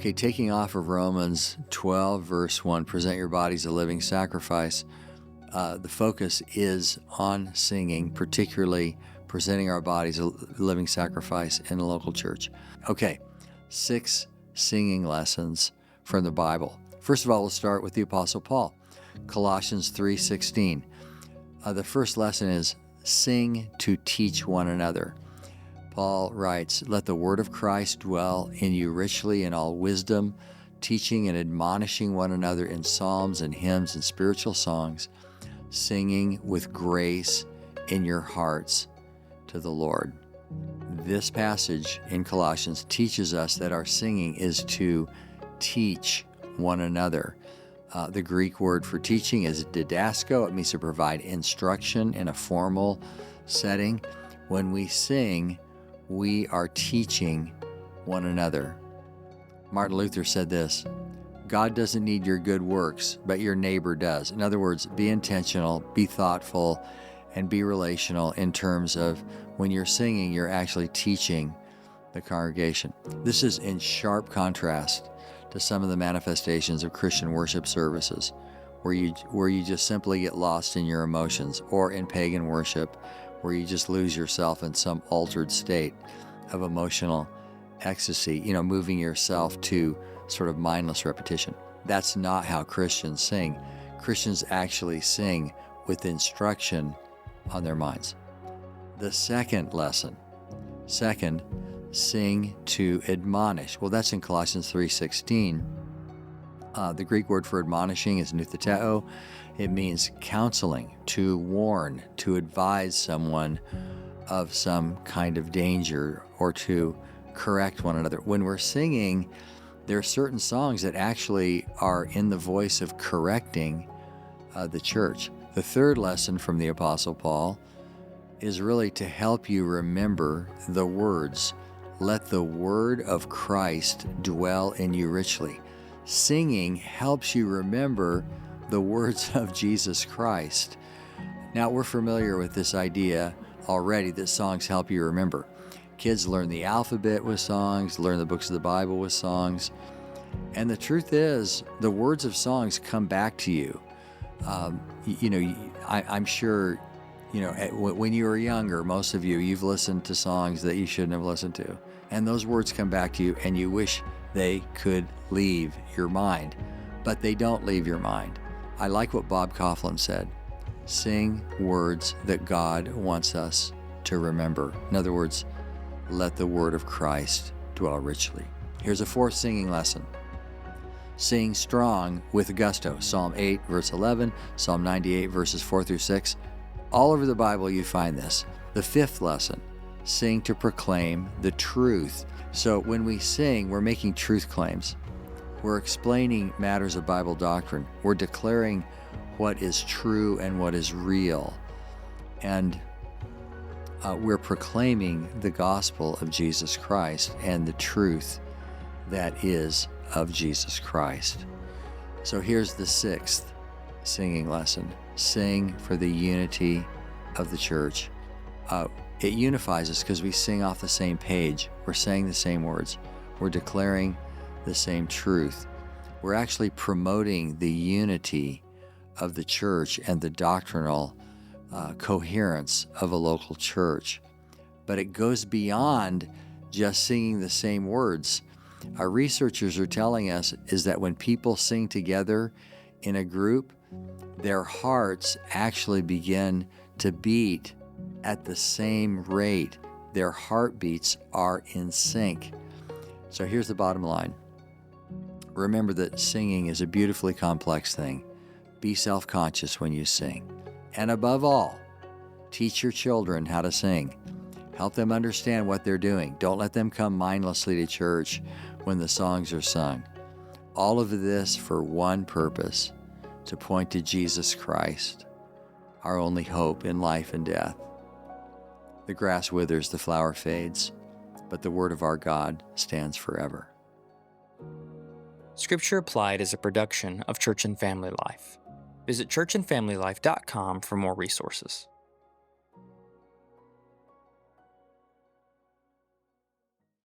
Okay, taking off of Romans 12, verse 1, present your bodies a living sacrifice. The focus is on singing, particularly presenting our bodies a living sacrifice in a local church. Okay, 6 singing lessons from the Bible. First of all, we'll start with the Apostle Paul. Colossians 3:16. The first lesson is sing to teach one another. Paul writes, let the word of Christ dwell in you richly in all wisdom, teaching and admonishing one another in psalms and hymns and spiritual songs, singing with grace in your hearts to the Lord. This passage in Colossians teaches us that our singing is to teach one another. The Greek word for teaching is didasko. It means to provide instruction in a formal setting. When we sing, we are teaching one another. Martin Luther said this, God doesn't need your good works, but your neighbor does. In other words, be intentional, be thoughtful, and be relational in terms of when you're singing, you're actually teaching the congregation. This is in sharp contrast to some of the manifestations of Christian worship services, where you just simply get lost in your emotions, or in pagan worship, where you just lose yourself in some altered state of emotional ecstasy, moving yourself to sort of mindless repetition. That's not how Christians sing. Christians actually sing with instruction on their minds. The second lesson, sing to admonish. Well, that's in Colossians 3:16. The Greek word for admonishing is noutheteo. It means counseling, to warn, to advise someone of some kind of danger, or to correct one another. When we're singing, there are certain songs that actually are in the voice of correcting the church. The third lesson from the Apostle Paul is really to help you remember the words. Let the word of Christ dwell in you richly. Singing helps you remember the words of Jesus Christ. Now, we're familiar with this idea already that songs help you remember. Kids learn the alphabet with songs, learn the books of the Bible with songs. And the truth is, the words of songs come back to you. I'm sure, when you were younger, most of you've listened to songs that you shouldn't have listened to. And those words come back to you, and you wish they could leave your mind. But they don't leave your mind. I like what Bob Coughlin said. Sing words that God wants us to remember. In other words, let the word of Christ dwell richly. Here's a fourth singing lesson. Sing strong with gusto. Psalm 8, verse 11, Psalm 98, verses 4 through 6. All over the Bible you find this. The fifth lesson, sing to proclaim the truth. So when we sing, we're making truth claims. We're explaining matters of Bible doctrine. We're declaring what is true and what is real. And we're proclaiming the gospel of Jesus Christ and the truth that is of Jesus Christ. So here's the sixth singing lesson. Sing for the unity of the church. It unifies us because we sing off the same page. We're saying the same words. We're declaring the same truth. We're actually promoting the unity of the church and the doctrinal coherence of a local church. But it goes beyond just singing the same words. Our researchers are telling us is that when people sing together in a group, their hearts actually begin to beat at the same rate. Their heartbeats are in sync. So here's the bottom line. Remember that singing is a beautifully complex thing. Be self-conscious when you sing. And above all, teach your children how to sing. Help them understand what they're doing. Don't let them come mindlessly to church when the songs are sung. All of this for one purpose, to point to Jesus Christ, our only hope in life and death. The grass withers, the flower fades, but the word of our God stands forever. Scripture Applied is a production of Church and Family Life. Visit churchandfamilylife.com for more resources.